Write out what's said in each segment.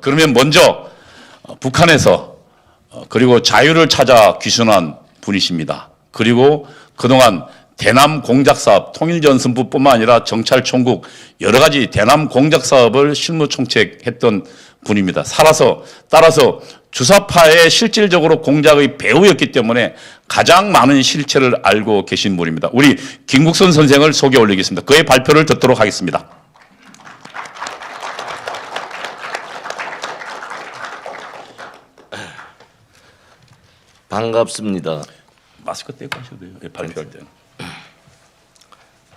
그러면 먼저 북한에서 그리고 자유를 찾아 귀순한 분이십니다. 그리고 그동안 대남 공작 사업, 통일전선부뿐만 아니라 정찰총국 여러 가지 대남 공작 사업을 실무 총책했던 분입니다. 따라서 주사파의 실질적으로 공작의 배우였기 때문에 가장 많은 실체를 알고 계신 분입니다. 우리 김국선 선생을 소개 올리겠습니다. 그의 발표를 듣도록 하겠습니다. 반갑습니다. 마스크 떼고 하셔도 돼요. 발표할 때는.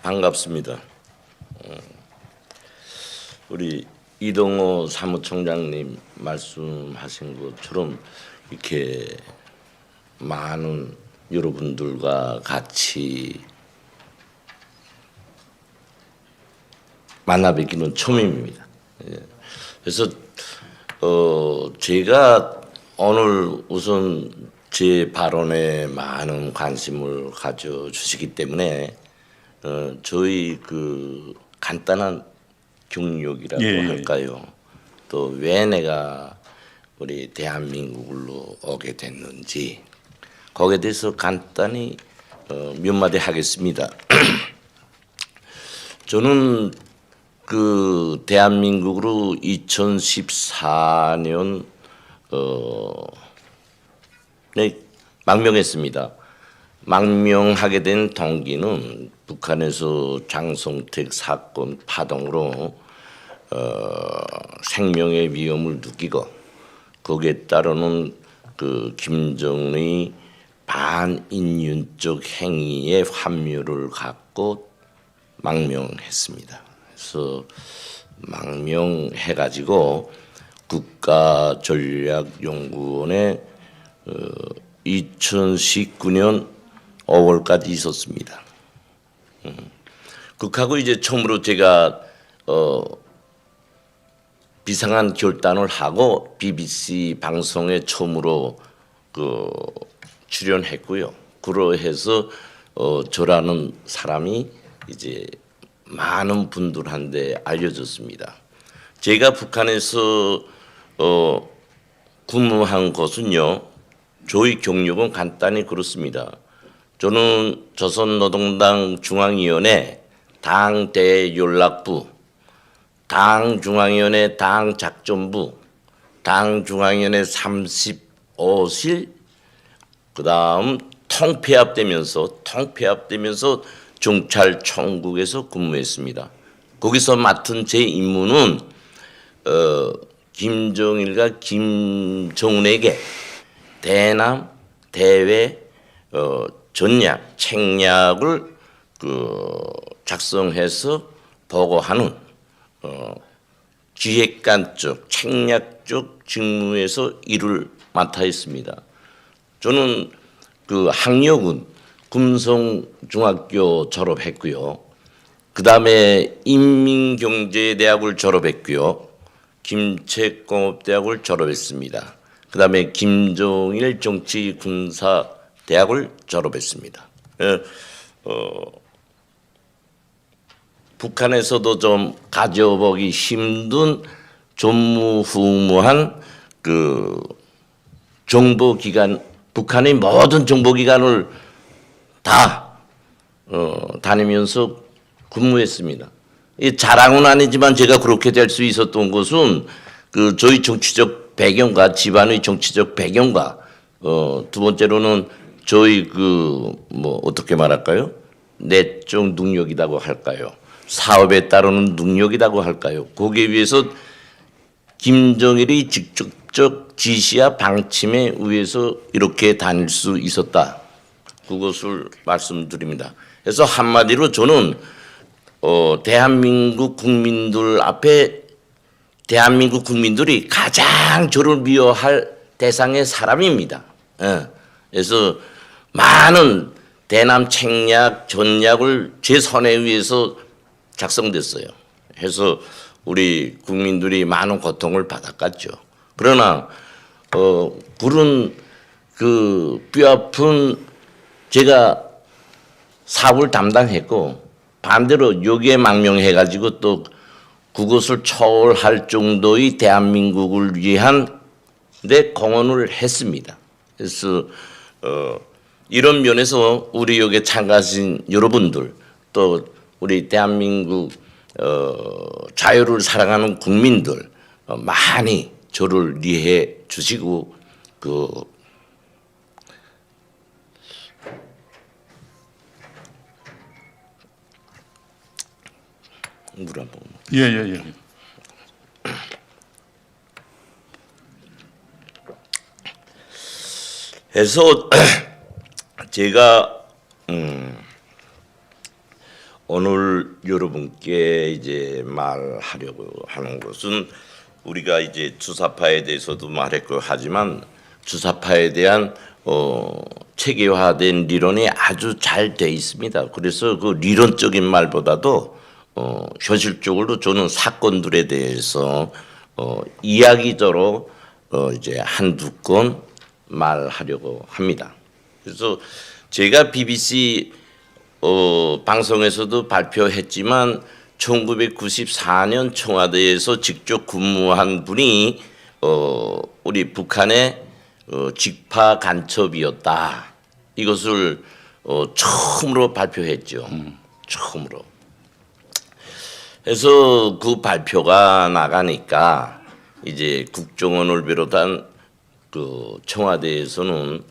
반갑습니다. 우리 이동호 사무총장님 말씀하신 것처럼 이렇게 많은 여러분들과 같이 만나 뵙기는 처음입니다. 그래서 제가 오늘 우선 제 발언에 많은 관심을 가져주시기 때문에 저희 그 간단한 경력이라고 할까요? 또 왜 내가 우리 대한민국으로 오게 됐는지 거기에 대해서 간단히 몇 마디 하겠습니다. 저는 그 대한민국으로 2014년 네, 망명했습니다. 망명하게 된 동기는 북한에서 장성택 사건 파동으로 생명의 위험을 느끼고 거기에 따르는 그 김정은의 반인륜적 행위에 환멸을 갖고 망명했습니다. 그래서 망명해가지고 국가전략연구원에 2019년 5월까지 있었습니다. 그하고 이제 처음으로 제가 비상한 결단을 하고 BBC 방송에 처음으로 그 출연했고요. 그러해서 저라는 사람이 이제 많은 분들한테 알려졌습니다. 제가 북한에서 근무한 것은요. 저희 경력은 간단히 그렇습니다. 저는 조선노동당 중앙위원회 당대연락부, 당중앙위원회 당작전부, 당중앙위원회 35실, 그 다음 통폐합되면서 정찰총국에서 근무했습니다. 거기서 맡은 제 임무는 김정일과 김정은에게 대남, 대외 전략, 책략을 작성해서 보고하는 기획관적, 책략적 직무에서 일을 맡아 있습니다. 저는 그 학력은 금성중학교 졸업했고요. 그 다음에 인민경제대학을 졸업했고요. 김책공업대학을 졸업했습니다. 그 다음에 김정일 정치군사대학을 졸업했습니다. 북한에서도 좀 가져보기 힘든 전무후무한 그 정보기관, 북한의 모든 정보기관을 다 다니면서 근무했습니다. 이 자랑은 아니지만 제가 그렇게 될 수 있었던 것은 그 저희 정치적 배경과 집안의 정치적 배경과 두 번째로는 저희 그 뭐 어떻게 말할까요? 내적 능력이라고 할까요? 사업에 따르는 능력이라고 할까요? 거기에 비해서 김정일의 직접적 지시와 방침에 의해서 이렇게 다닐 수 있었다. 그것을 말씀드립니다. 그래서 한마디로 저는 대한민국 국민들 앞에 대한민국 국민들이 가장 저를 미워할 대상의 사람입니다. 그래서 많은 대남 책략, 전략을 제 손에 의해서 작성됐어요. 해서 우리 국민들이 많은 고통을 받았겠죠. 그러나 그런 그 뼈아픈 제가 사업을 담당했고 반대로 여기에 망명해가지고 또 그것을 초월할 정도의 대한민국을 위한 데 공헌을 했습니다. 그래서 이런 면에서 우리 여기에 참가하신 여러분들 또 우리 대한민국 자유를 사랑하는 국민들 많이 저를 이해해 주시고 물 한 번. 예. 해서 제가 오늘 여러분께 이제 말하려고 하는 것은 우리가 이제 주사파에 대해서도 말했고 하지만 주사파에 대한 체계화된 리론이 아주 잘 돼 있습니다. 그래서 그 리론적인 말보다도 현실적으로 저는 사건들에 대해서 이야기적으로 이제 한두 건 말하려고 합니다. 그래서 제가 BBC 방송에서도 발표했지만 1994년 청와대에서 직접 근무한 분이 우리 북한의 직파 간첩이었다. 이것을 처음으로 발표했죠. 처음으로. 그래서 그 발표가 나가니까 이제 국정원을 비롯한 그 청와대에서는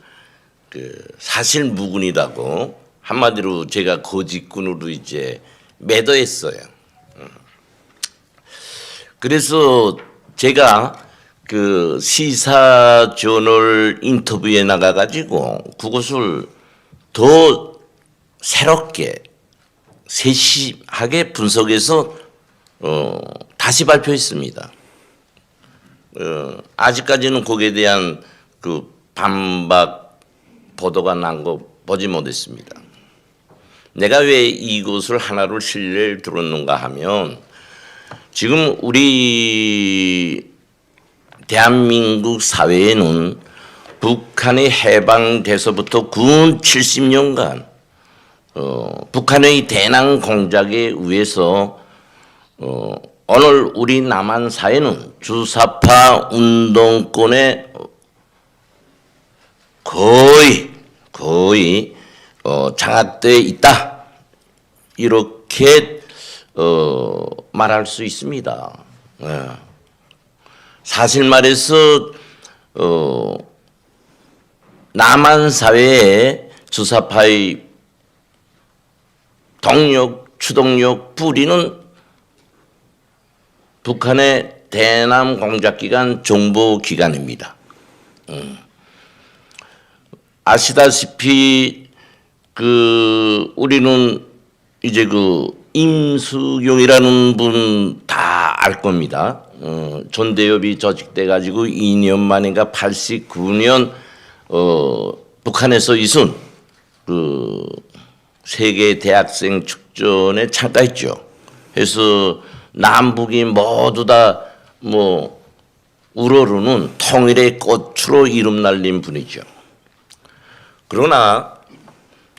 그 사실 무근이라고 한마디로 제가 거짓꾼으로 이제 매도했어요. 그래서 제가 그 시사저널 인터뷰에 나가가지고 그것을 더 새롭게 세심하게 분석해서 다시 발표했습니다. 아직까지는 거기에 대한 그 반박 보도가 난 거 보지 못했습니다. 내가 왜 이것을 하나를 실례를 들었는가 하면 지금 우리 대한민국 사회에는 북한이 해방돼서부터 군 70년간 북한의 대남 공작에 의해서 오늘 우리 남한 사회는 주사파 운동권에 거의 장악돼 있다 이렇게 말할 수 있습니다. 사실 말해서 남한 사회에 주사파의 동력, 추동력, 뿌리는 북한의 대남 공작기관 정보기관입니다. 아시다시피 우리는 이제 임수용이라는 분 다 알 겁니다. 전대협이 조직돼 가지고 2년 만인가 89년 북한에서 있은 세계 대학생 축전에 참가했죠. 그래서 남북이 모두 다 우러르는 통일의 꽃으로 이름 날린 분이죠. 그러나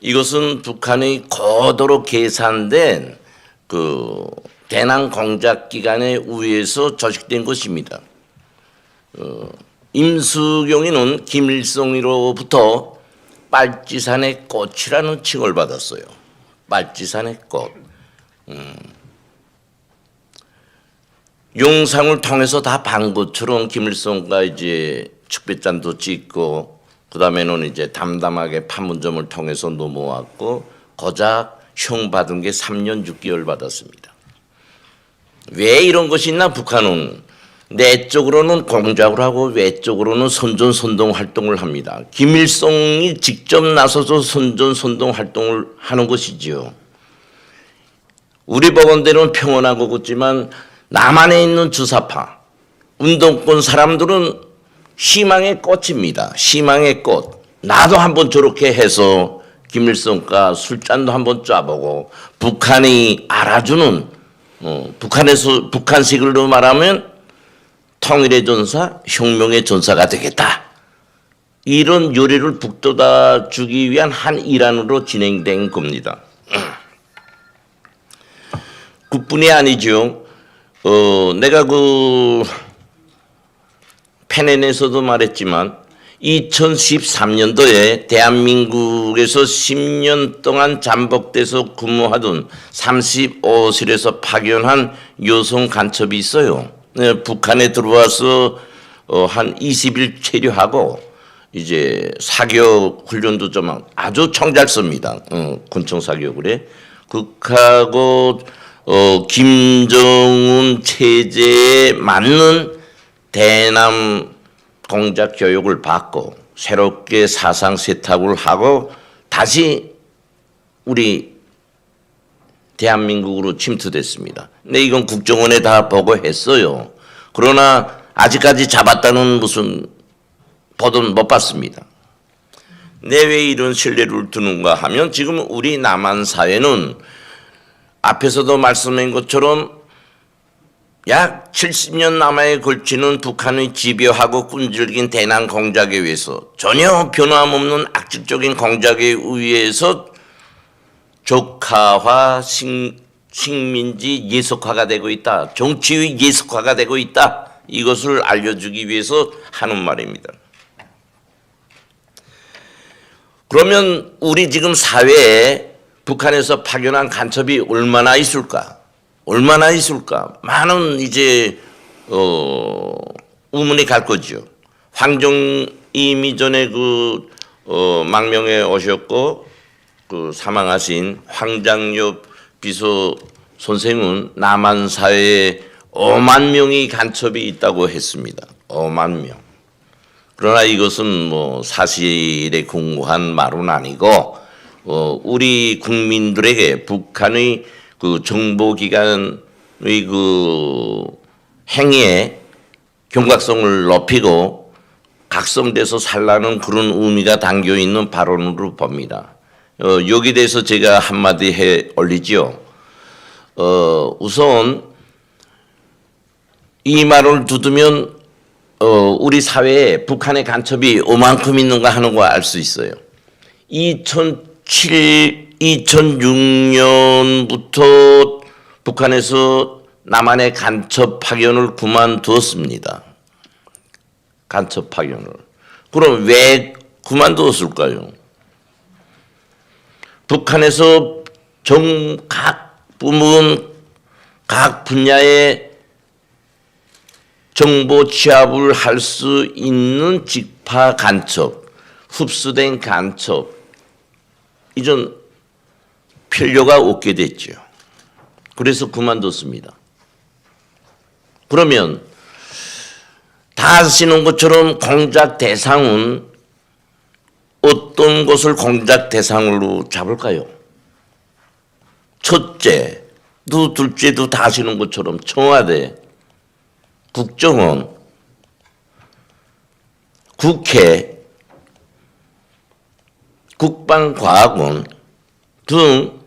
이것은 북한의 고도로 계산된 대남 공작 기관에 의해서 조직된 것입니다. 임수경이는 김일성으로부터 빨치산의 꽃이라는 칭을 받았어요. 빨치산의 꽃. 영상을 통해서 다 본 것처럼 김일성과 이제 축배잔도 찍고 그다음에는 이제 담담하게 판문점을 통해서 넘어왔고 고작 형 받은 게 3년 6개월 받았습니다. 왜 이런 것이 있나? 북한은 내적으로는 공작을 하고 외적으로는 선전선동 활동을 합니다. 김일성이 직접 나서서 선전선동 활동을 하는 것이지요. 우리 보건대는 평온하고 걷지만 남한에 있는 주사파 운동권 사람들은 희망의 꽃입니다. 희망의 꽃. 나도 한번 저렇게 해서 김일성과 술잔도 한번 짜보고 북한이 알아주는 북한식으로 말하면 통일의 전사, 혁명의 전사가 되겠다. 이런 요리를 북돋아 주기 위한 한 일환으로 진행된 겁니다. 그뿐이 아니죠. 내가 그 페넨에서도 말했지만 2013년도에 대한민국에서 10년 동안 잠복돼서 근무하던 35실에서 파견한 여성 간첩이 있어요. 네, 북한에 들어와서 한 20일 체류하고 이제 사격 훈련도 좀 아주 총잘습니다. 군청 사격을 해. 극하고 김정은 체제에 맞는 대남 공작 교육을 받고 새롭게 사상 세탁을 하고 다시 우리 대한민국으로 침투됐습니다. 근데 이건 국정원에 다 보고했어요. 그러나 아직까지 잡았다는 무슨 보도는 못 봤습니다. 왜 이런 신뢰를 두는가 하면 지금 우리 남한 사회는 앞에서도 말씀한 것처럼 약 70년 남아에 걸치는 북한의 집요하고 끈질긴 대남 공작에 의해서 전혀 변함없는 악질적인 공작에 의해서 적화화, 식민지 예속화가 되고 있다. 정치의 예속화가 되고 있다. 이것을 알려주기 위해서 하는 말입니다. 그러면 우리 지금 사회에 북한에서 파견한 간첩이 얼마나 있을까? 얼마나 있을까? 많은 이제 의문이 갈 거죠. 황정임이 전에 그 망명에 오셨고 그 사망하신 황장엽 비서 선생은 남한 사회에 5만 명이 간첩이 있다고 했습니다. 5만 명. 그러나 이것은 뭐 사실에 근거한 말은 아니고 우리 국민들에게 북한의 그 정보기관의 그 행위에 경각성을 높이고 각성돼서 살라는 그런 의미가 담겨 있는 발언으로 봅니다. 여기 대해서 제가 한마디 해 올리죠. 우선 이 말을 두드면 우리 사회에 북한의 간첩이 얼만큼 있는가 하는 거 알 수 있어요. 2006년부터 북한에서 남한의 간첩 파견을 그만두었습니다. 간첩 파견을. 그럼 왜 그만두었을까요? 북한에서 각 부문, 각 분야의 정보 취합을 할 수 있는 직파 간첩, 흡수된 간첩, 이전 필요가 없게 됐죠. 그래서 그만뒀습니다. 그러면 다 아시는 것처럼 공작 대상은 어떤 것을 공작 대상으로 잡을까요? 첫째도 둘째도 다 아시는 것처럼 청와대, 국정원, 국회, 국방과학원 등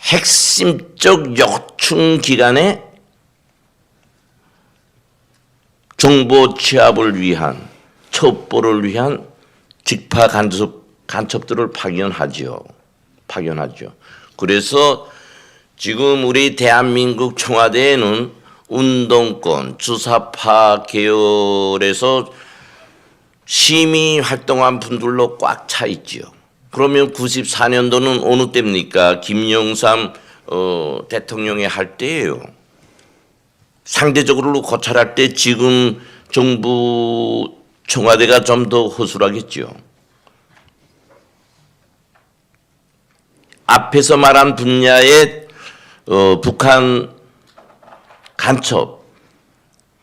핵심적 요충 기관의 정보 취합을 위한 첩보를 위한 직파 간첩들을 파견하죠. 그래서 지금 우리 대한민국 청와대에는 운동권, 주사파 계열에서 시민 활동한 분들로 꽉 차 있죠. 그러면 94년도는 어느 때입니까? 김영삼 대통령이 할 때예요. 상대적으로 고찰할 때 지금 정부 청와대가 좀 더 허술하겠죠. 앞에서 말한 분야의 북한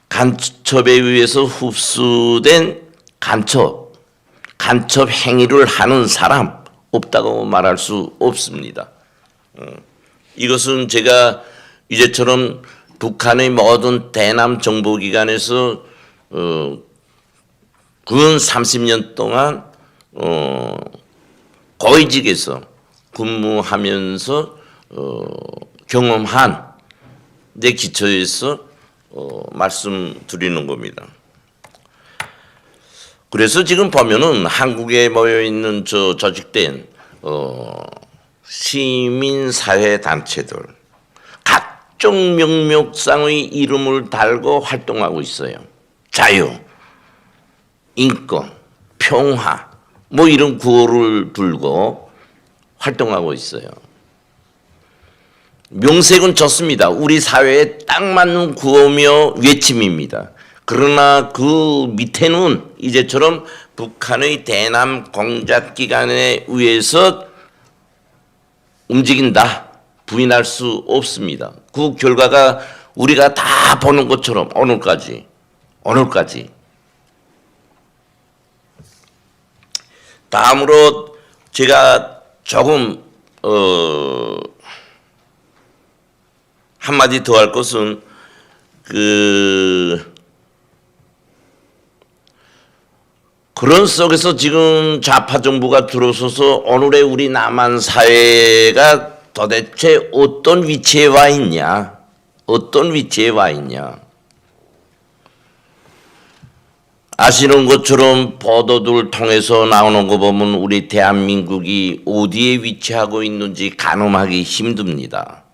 간첩에 의해서 흡수된 간첩 행위를 하는 사람 없다고 말할 수 없습니다. 이것은 제가 이제처럼 북한의 모든 대남 정보기관에서 근 30년 동안 고위직에서 근무하면서 경험한 데 기초해서 말씀드리는 겁니다. 그래서 지금 보면은 한국에 모여 있는 조직된 시민사회 단체들, 각종 명목상의 이름을 달고 활동하고 있어요. 자유, 인권, 평화 뭐 이런 구호를 들고 활동하고 있어요. 명색은 좋습니다. 우리 사회에 딱 맞는 구호며 외침입니다. 그러나 그 밑에는 이제처럼 북한의 대남 공작 기관에 의해서 움직인다 부인할 수 없습니다. 그 결과가 우리가 다 보는 것처럼 오늘까지 다음으로 제가 조금 한마디 더 할 것은 그런 속에서 지금 좌파 정부가 들어서서 오늘의 우리 남한 사회가 도대체 어떤 위치에 와 있냐? 아시는 것처럼 보도들 통해서 나오는 거 보면 우리 대한민국이 어디에 위치하고 있는지 가늠하기 힘듭니다.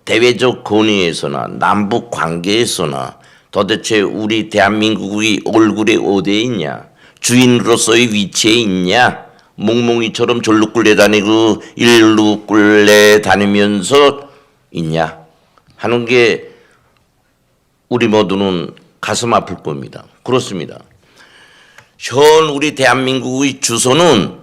대외적 권위에서나 남북 관계에서나 도대체 우리 대한민국이 얼굴이 어디에 있냐? 주인으로서의 위치에 있냐? 몽몽이처럼 절로 끌려다니고 일로 끌려다니면서 있냐? 하는 게 우리 모두는 가슴 아플 겁니다. 그렇습니다. 우리 대한민국의 주소는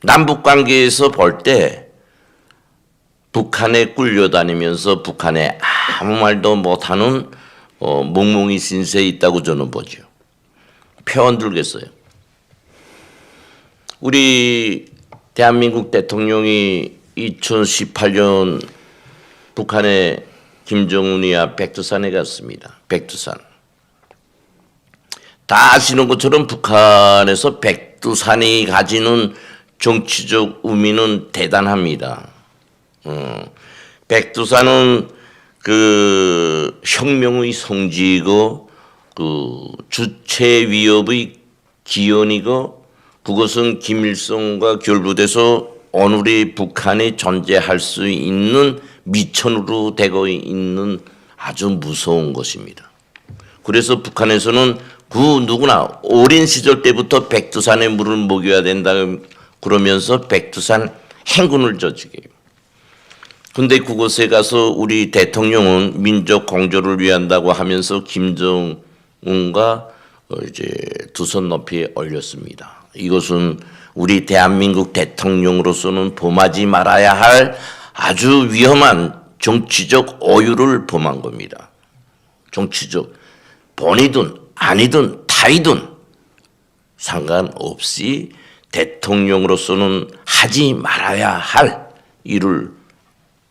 남북 관계에서 볼 때 북한에 끌려다니면서 북한에 아무 말도 못하는 몽몽이 신세에 있다고 저는 보죠. 표현 들겠어요. 우리 대한민국 대통령이 2018년 북한에 김정은이와 백두산에 갔습니다. 백두산. 다 아시는 것처럼 북한에서 백두산이 가지는 정치적 의미는 대단합니다. 백두산은 그 혁명의 성지이고 그 주체 위협의 기원이고 그것은 김일성과 결부돼서 오늘의 북한이 존재할 수 있는 미천으로 되고 있는 아주 무서운 것입니다. 그래서 북한에서는 그 누구나 어린 시절 때부터 백두산의 물을 먹여야 된다 그러면서 백두산 행군을 저지게요. 근데 그곳에 가서 우리 대통령은 민족 공조를 위한다고 하면서 김정은과 이제 두 손 높이 올렸습니다. 이것은 우리 대한민국 대통령으로서는 범하지 말아야 할 아주 위험한 정치적 오유를 범한 겁니다. 정치적 본이든 아니든 타이든 상관없이 대통령으로서는 하지 말아야 할 일을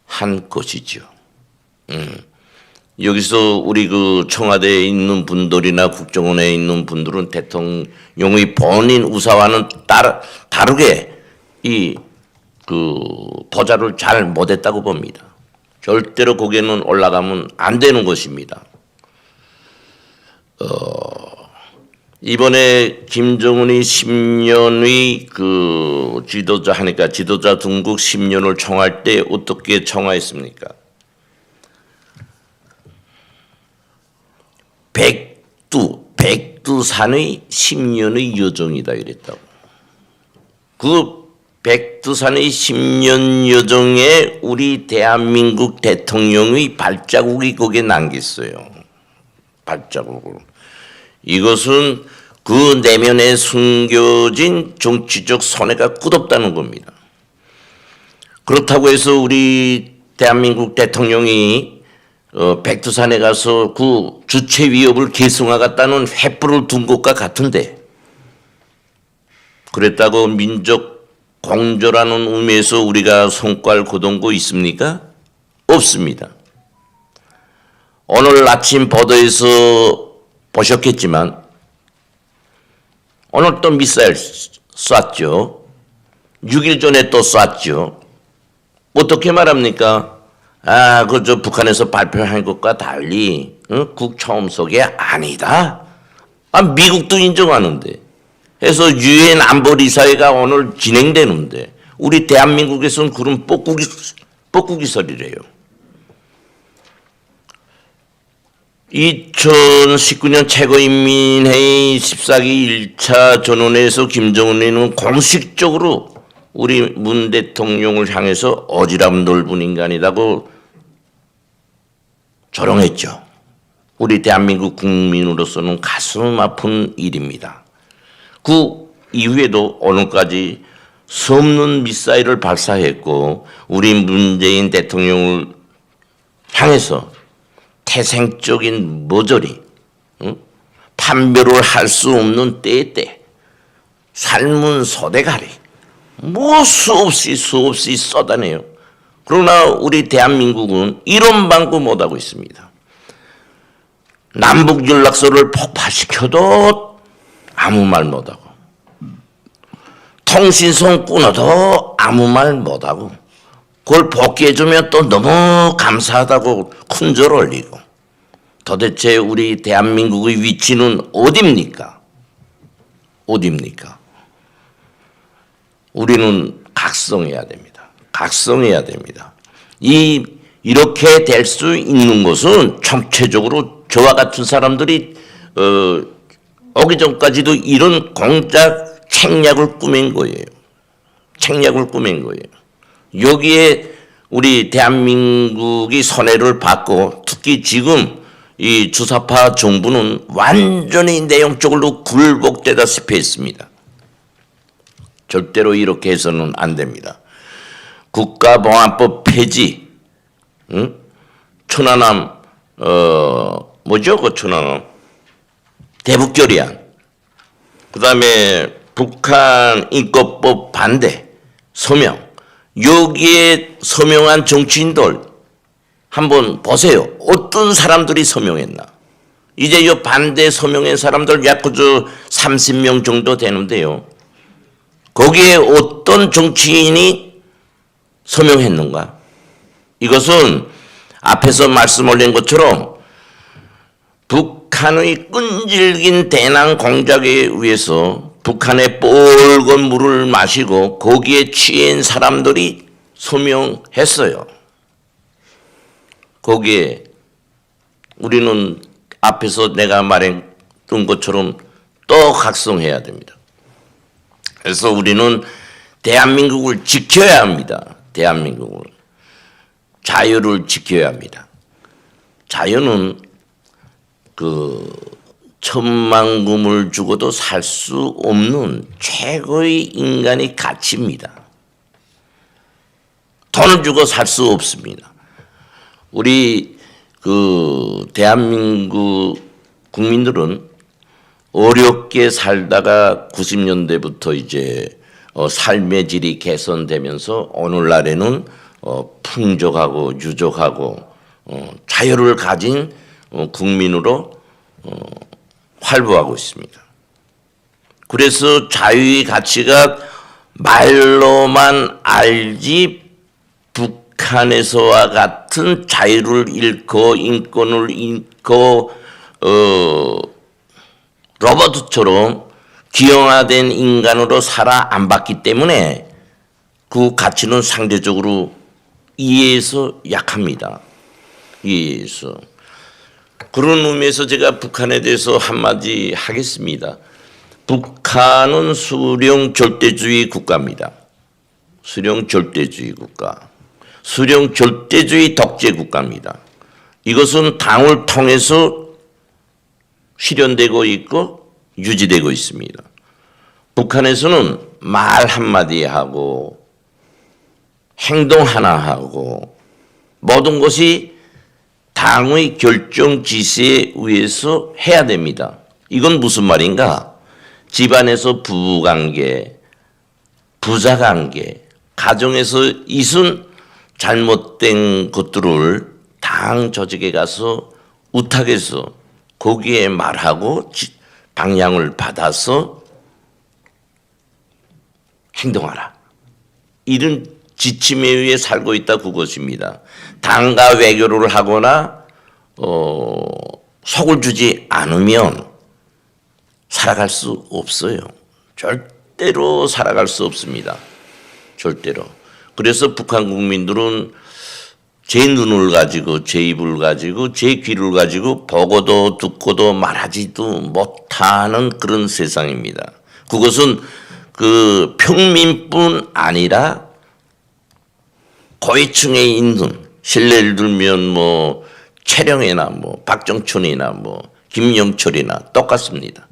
한 것이죠. 여기서 우리 그 청와대에 있는 분들이나 국정원에 있는 분들은 대통령의 본인 우사와는 다르게 이 그 보좌를 잘 못했다고 봅니다. 절대로 거기에는 올라가면 안 되는 것입니다. 이번에 김정은이 10년의 그 지도자 하니까 지도자 등국 10년을 청할 때 어떻게 청하했습니까? 백두산의 10년의 여정이다 이랬다고. 그 백두산의 10년 여정에 우리 대한민국 대통령의 발자국이 거기에 남겼어요. 발자국을. 이것은 그 내면에 숨겨진 정치적 손해가 끝없다는 겁니다. 그렇다고 해서 우리 대한민국 대통령이 백두산에 가서 그 주체 위협을 계승하겠다는 횃불을 둔 것과 같은데 그랬다고 민족 공조라는 의미에서 우리가 손깔 거둔 거 있습니까? 없습니다. 오늘 아침 보도에서 보셨겠지만 오늘 또 미사일 쐈죠. 6일 전에 또 쐈죠. 어떻게 말합니까? 그저 북한에서 발표한 것과 달리 국초음속이 아니다. 미국도 인정하는데 해서 유엔 안보리사회가 오늘 진행되는데 우리 대한민국에서는 그런 뻐꾸기설이래요. 2019년 최고인민회의 14기 1차 전원회에서 김정은이는 공식적으로 우리 문 대통령을 향해서 어지럽 넓은 인간이라고 조롱했죠. 우리 대한민국 국민으로서는 가슴 아픈 일입니다. 그 이후에도 오늘까지 수없는 미사일을 발사했고 우리 문재인 대통령을 향해서 태생적인 머저리, 판별을 할 수 없는 때에 삶은 소대가리, 뭐 수없이 쏟아내요. 그러나 우리 대한민국은 이런 방구 못하고 있습니다. 남북 연락소를 폭파시켜도 아무 말 못하고, 통신선 끊어도 아무 말 못하고, 그걸 복귀해주면 또 너무 감사하다고 큰절 올리고, 도대체 우리 대한민국의 위치는 어디입니까? 어디입니까? 우리는 각성해야 됩니다. 각성해야 됩니다. 이렇게 될 수 있는 것은 총체적으로 저와 같은 사람들이 오기 전까지도 이런 공작 책략을 꾸민 거예요. 책략을 꾸민 거예요. 여기에 우리 대한민국이 손해를 받고 특히 지금 이 주사파 정부는 완전히 내용적으로 굴복되다시피 했습니다. 절대로 이렇게 해서는 안 됩니다. 국가보안법 폐지, 천안함, 뭐죠? 그 천안함? 대북결의안. 그 다음에 북한 인권법 반대, 서명. 여기에 서명한 정치인들 한번 보세요. 어떤 사람들이 서명했나. 이제 이 반대 서명한 사람들 약 30명 정도 되는데요. 거기에 어떤 정치인이 서명했는가? 이것은 앞에서 말씀 올린 것처럼 북한의 끈질긴 대남 공작에 의해서 북한의 뻘건 물을 마시고 거기에 취한 사람들이 서명했어요. 거기에 우리는 앞에서 내가 말했던 것처럼 또 각성해야 됩니다. 그래서 우리는 대한민국을 지켜야 합니다. 대한민국을. 자유를 지켜야 합니다. 자유는 천만금을 주고도 살 수 없는 최고의 인간의 가치입니다. 돈을 주고 살 수 없습니다. 우리 대한민국 국민들은 어렵게 살다가 90년대부터 이제 삶의 질이 개선되면서 오늘날에는 풍족하고 유족하고 자유를 가진 국민으로 활보하고 있습니다. 그래서 자유의 가치가 말로만 알지 북한에서와 같은 자유를 잃고 인권을 잃고 로봇처럼 기형화된 인간으로 살아 안 봤기 때문에 그 가치는 상대적으로 이해해서 약합니다. 이해해서. 그런 의미에서 제가 북한에 대해서 한마디 하겠습니다. 북한은 수령 절대주의 국가입니다. 수령 절대주의 국가. 수령 절대주의 독재 국가입니다. 이것은 당을 통해서 실현되고 있고 유지되고 있습니다. 북한에서는 말 한마디 하고 행동 하나 하고 모든 것이 당의 결정 지시에 의해서 해야 됩니다. 이건 무슨 말인가? 집안에서 부부관계, 부자관계, 가정에서 있은 잘못된 것들을 당 조직에 가서 우탁해서 거기에 말하고 방향을 받아서 행동하라. 이런 지침에 의해 살고 있다 그것입니다. 당과 외교를 하거나 속을 주지 않으면 살아갈 수 없어요. 절대로 살아갈 수 없습니다. 절대로. 그래서 북한 국민들은 제 눈을 가지고 제 입을 가지고 제 귀를 가지고 보고도 듣고도 말하지도 못하는 그런 세상입니다. 그것은 그 평민뿐 아니라 고위층에 있는 실례를 들면 뭐 최령이나 뭐 박정춘이나 뭐 김영철이나 똑같습니다.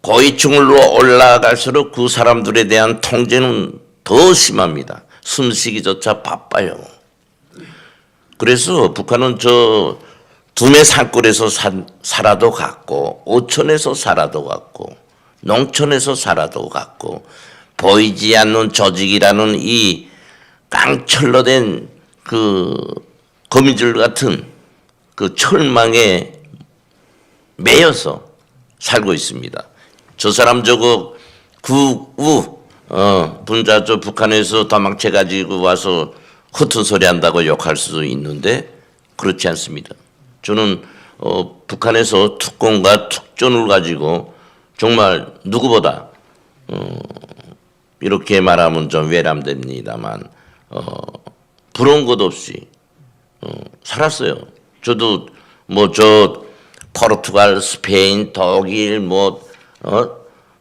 고위층으로 올라갈수록 그 사람들에 대한 통제는 더 심합니다. 숨쉬기조차 바빠요. 그래서 북한은 저 두메 산골에서 살아도 갔고 오천에서 살아도 갔고 농촌에서 살아도 갔고 보이지 않는 조직이라는 이 깡철로 된 그 거미줄 같은 그 철망에 매여서 살고 있습니다. 저 사람 저거 분자 저 북한에서 도망쳐 가지고 와서 허튼 소리 한다고 욕할 수도 있는데 그렇지 않습니다. 저는 북한에서 특공과 특전을 가지고 정말 누구보다 이렇게 말하면 좀 외람됩니다만 부러운 것 없이 살았어요. 저도 뭐 저 포르투갈, 스페인, 독일,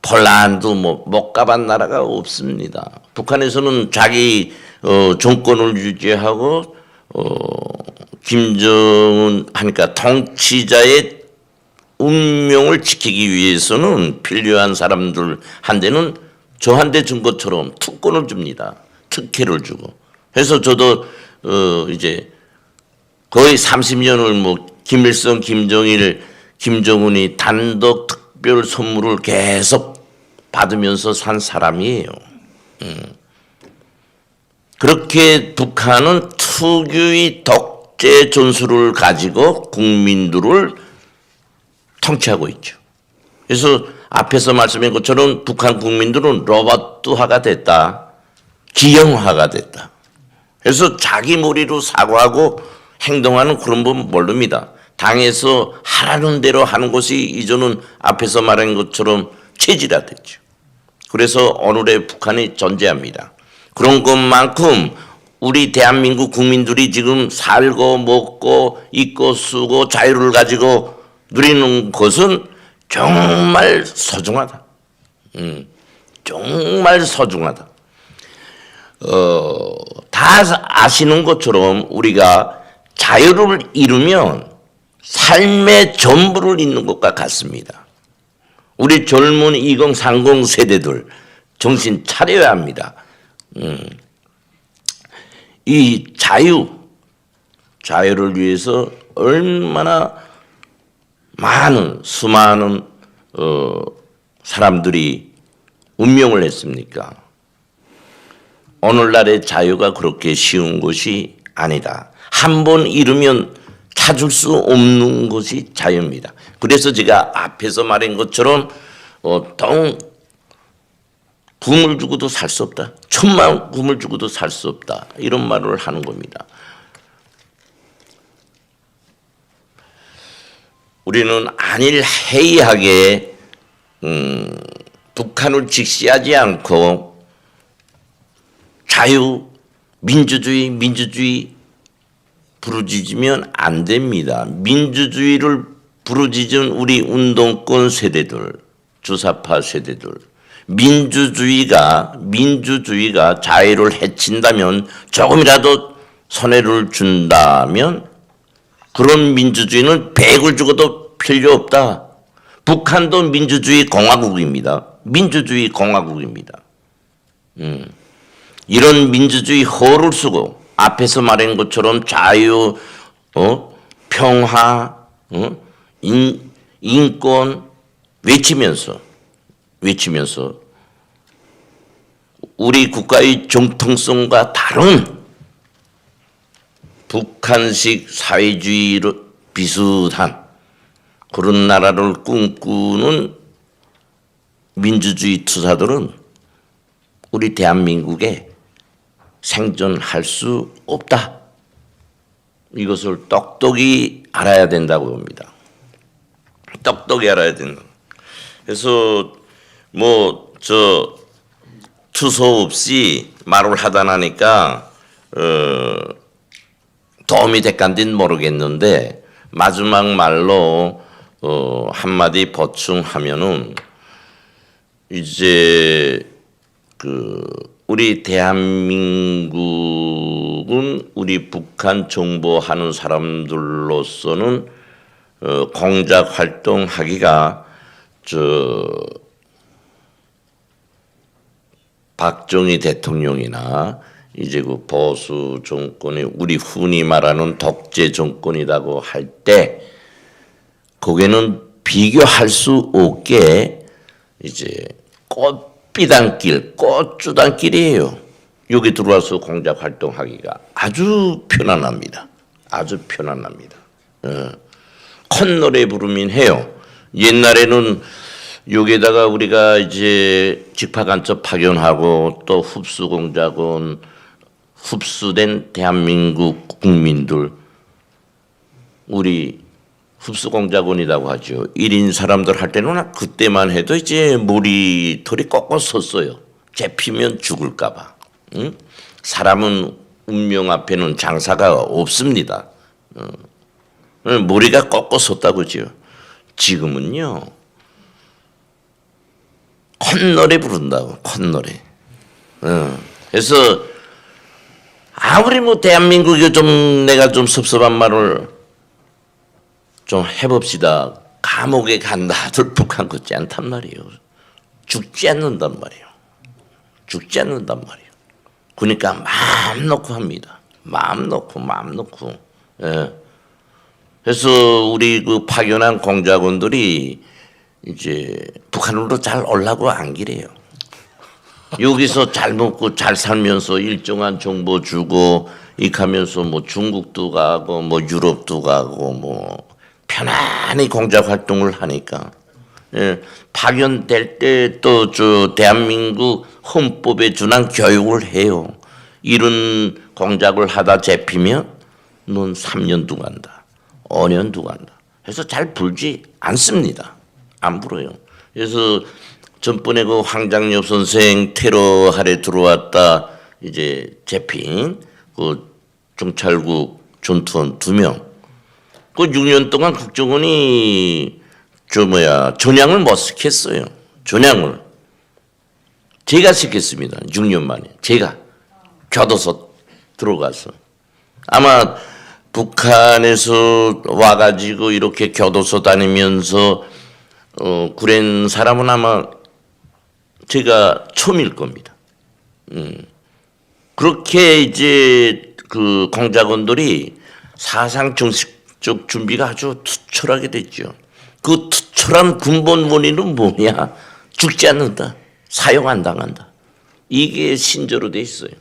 폴란드 못 가본 나라가 없습니다. 북한에서는 자기 정권을 유지하고 김정은 하니까 통치자의 운명을 지키기 위해서는 필요한 사람들한테는 저한테 준 것처럼 특권을 줍니다. 특혜를 주고. 그래서 저도 이제 거의 30년을 뭐 김일성, 김정일, 김정은이 단독 특별 선물을 계속 받으면서 산 사람이에요. 그렇게 북한은 특유의 독재 전술을 가지고 국민들을 통치하고 있죠. 그래서 앞에서 말씀한 것처럼 북한 국민들은 로봇화가 됐다. 기형화가 됐다. 그래서 자기 머리로 사고하고 행동하는 그런 분 모릅니다. 당에서 하라는 대로 하는 것이 이제는 앞에서 말한 것처럼 체질화됐죠. 그래서 오늘의 북한이 존재합니다. 그런 것만큼 우리 대한민국 국민들이 지금 살고 먹고 입고 쓰고 자유를 가지고 누리는 것은 정말 소중하다. 정말 소중하다. 다 아시는 것처럼 우리가 자유를 이루면 삶의 전부를 잇는 것과 같습니다. 우리 젊은 2030 세대들 정신 차려야 합니다. 이 자유를 위해서 얼마나 많은 수많은 사람들이 운명을 했습니까? 오늘날의 자유가 그렇게 쉬운 것이 아니다. 한 번 잃으면 찾을 수 없는 것이 자유입니다. 그래서 제가 앞에서 말한 것처럼 돈 금을 주고도 살 수 없다. 1,000만 금을 주고도 살 수 없다. 이런 말을 하는 겁니다. 우리는 안일 해이하게 북한을 직시하지 않고 자유, 민주주의 부르짖으면 안 됩니다. 민주주의를 부르짖은 우리 운동권 세대들, 주사파 세대들, 민주주의가 자유를 해친다면 조금이라도 손해를 준다면 그런 민주주의는 100을 주고도 필요 없다. 북한도 민주주의 공화국입니다. 민주주의 공화국입니다. 이런 민주주의 허를 쓰고 앞에서 말한 것처럼 자유, 평화, 인권 외치면서 우리 국가의 정통성과 다른 북한식 사회주의로 비슷한 그런 나라를 꿈꾸는 민주주의 투사들은 우리 대한민국에 생존할 수 없다. 이것을 똑똑히 알아야 된다고 봅니다. 똑똑히 알아야 된다. 그래서 뭐 저 투소 없이 말을 하다 나니까 도움이 될간진 모르겠는데 마지막 말로 한마디 보충하면은 이제 그 우리 대한민국은 우리 북한 정보하는 사람들로서는 공작 활동하기가 박정희 대통령이나 이제 그 보수 정권이 우리 흔히 말하는 독재 정권이라고 할 때 거기는 비교할 수 없게 이제 꽃비단길, 꽃주단길이에요. 여기 들어와서 공작 활동하기가 아주 편안합니다. 아주 편안합니다. 콧노래 부르면 해요. 옛날에는 여기에다가 우리가 이제 직파간첩 파견하고 또 흡수공작원 흡수된 대한민국 국민들 우리 흡수공작원이라고 하죠. 1인 사람들 할 때는 그때만 해도 이제 머리털이 꺾었었어요. 잡히면 죽을까봐. 응? 사람은 운명 앞에는 장사가 없습니다. 머리가 꺾었었다고죠. 지금은요. 콧노래 부른다고 콧노래. 그래서 아무리 뭐 대한민국이 좀 내가 좀 섭섭한 말을 좀 해봅시다. 감옥에 간다 하들 북한 같지 않단 말이에요. 죽지 않는단 말이에요. 죽지 않는단 말이에요. 그러니까 마음 놓고 합니다. 마음 놓고. 예. 그래서 우리 그 파견한 공작원들이 이제 북한으로 잘 오려고 안 기래요. 여기서 잘 먹고 잘 살면서 일정한 정보 주고 이가면서 뭐 중국도 가고 뭐 유럽도 가고 뭐 편안히 공작 활동을 하니까 파견될 때 또 저 대한민국 헌법에 준한 교육을 해요. 이런 공작을 하다 잡히면 넌 3년도 간다. 5년도 간다. 해서 잘 불지 않습니다. 안 불어요. 그래서 전번에 그 황장엽 선생 테러 하래 들어왔다 이제 잡힌 그 경찰국 전투원 2명. 그 6년 동안 국정원이 전향을 못 시켰어요. 전향을. 제가 시켰습니다. 6년 만에. 제가 교도소 들어가서. 아마 북한에서 와가지고 이렇게 교도소 다니면서 그런 사람은 아마 제가 처음일 겁니다. 그렇게 이제 그 공작원들이 사상 정식적 준비가 아주 투철하게 됐죠. 그 투철한 근본 원인은 뭐냐? 죽지 않는다. 사형 안 당한다. 이게 신조로 돼 있어요.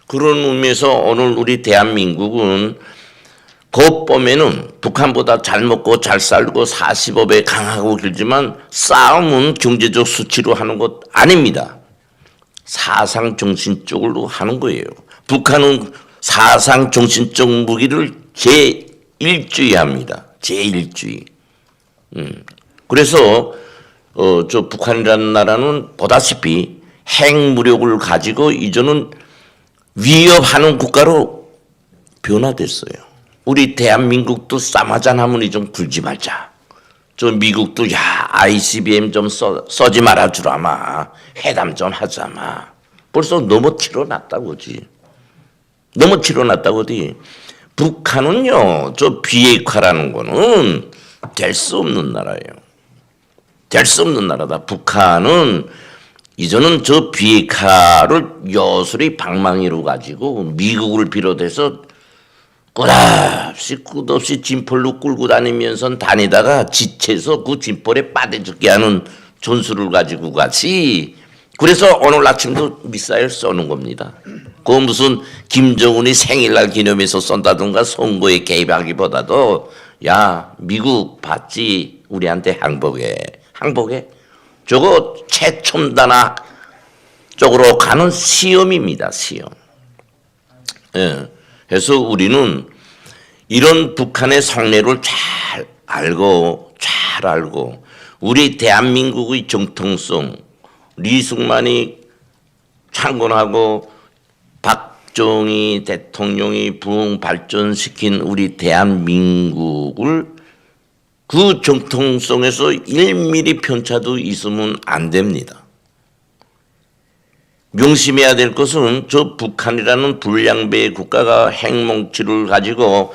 그런 의미에서 오늘 우리 대한민국은 겉보면은 북한보다 잘 먹고 잘 살고 45배 강하고 길지만 싸움은 경제적 수치로 하는 것 아닙니다. 사상 정신적으로 하는 거예요. 북한은 사상 정신적 무기를 제1주의합니다. 제1주의. 그래서 저 북한이라는 나라는 보다시피 핵무력을 가지고 이제는 위협하는 국가로 변화됐어요. 우리 대한민국도 쌈하잔 하면 좀 굴지 말자. 저 미국도 야 ICBM 좀 써지 말아주라마. 회담 좀 하자마. 벌써 너무 튀어났다고지. 너무 튀어났다고지. 북한은요. 저 비핵화라는 거는 될 수 없는 나라예요. 될 수 없는 나라다. 북한은 이제는 저 비핵화를 여술이 방망이로 가지고 미국을 비롯해서 끝없이 짐벌로 끌고 다니면서 다니다가 지쳐서 그 짐벌에 빠져 죽게 하는 전술을 가지고 가지. 그래서 오늘 아침도 미사일 쏘는 겁니다. 그 무슨 김정은이 생일날 기념해서 쏜다든가 선거에 개입하기보다도 야 미국 봤지 우리한테 항복해. 저거 최첨단화 쪽으로 가는 시험입니다. 시험. 예. 그래서 우리는 이런 북한의 속내를 잘 알고 우리 대한민국의 정통성, 리승만이 창건하고 박정희 대통령이 부흥 발전시킨 우리 대한민국을 그 정통성에서 1mm 편차도 있으면 안 됩니다. 명심해야 될 것은 저 북한이라는 불량배의 국가가 핵뭉치를 가지고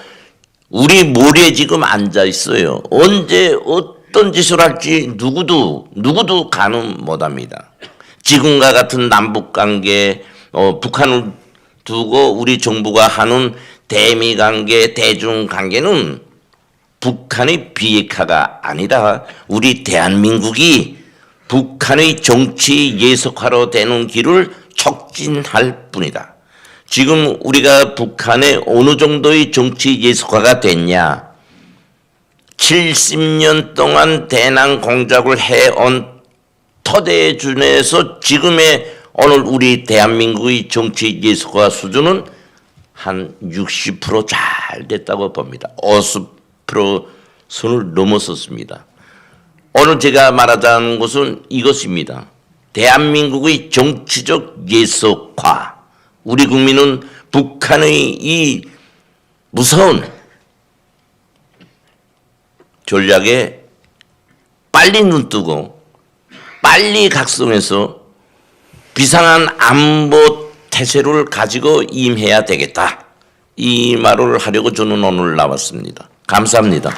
우리 모래에 지금 앉아 있어요. 언제 어떤 짓을 할지 누구도 가늠 못합니다. 지금과 같은 남북관계, 북한을 두고 우리 정부가 하는 대미관계, 대중관계는 북한의 비핵화가 아니라 우리 대한민국이 북한의 정치 예속화로 되는 길을 촉진할 뿐이다. 지금 우리가 북한에 어느 정도의 정치 예속화가 됐냐? 70년 동안 대남 공작을 해온 토대 준에서 지금의 오늘 우리 대한민국의 정치 예속화 수준은 한 60% 잘 됐다고 봅니다. 50% 선을 넘었었습니다. 오늘 제가 말하자는 것은 이것입니다. 대한민국의 정치적 예속화. 우리 국민은 북한의 이 무서운 전략에 빨리 눈뜨고 빨리 각성해서 비상한 안보 태세를 가지고 임해야 되겠다. 이 말을 하려고 저는 오늘 나왔습니다. 감사합니다.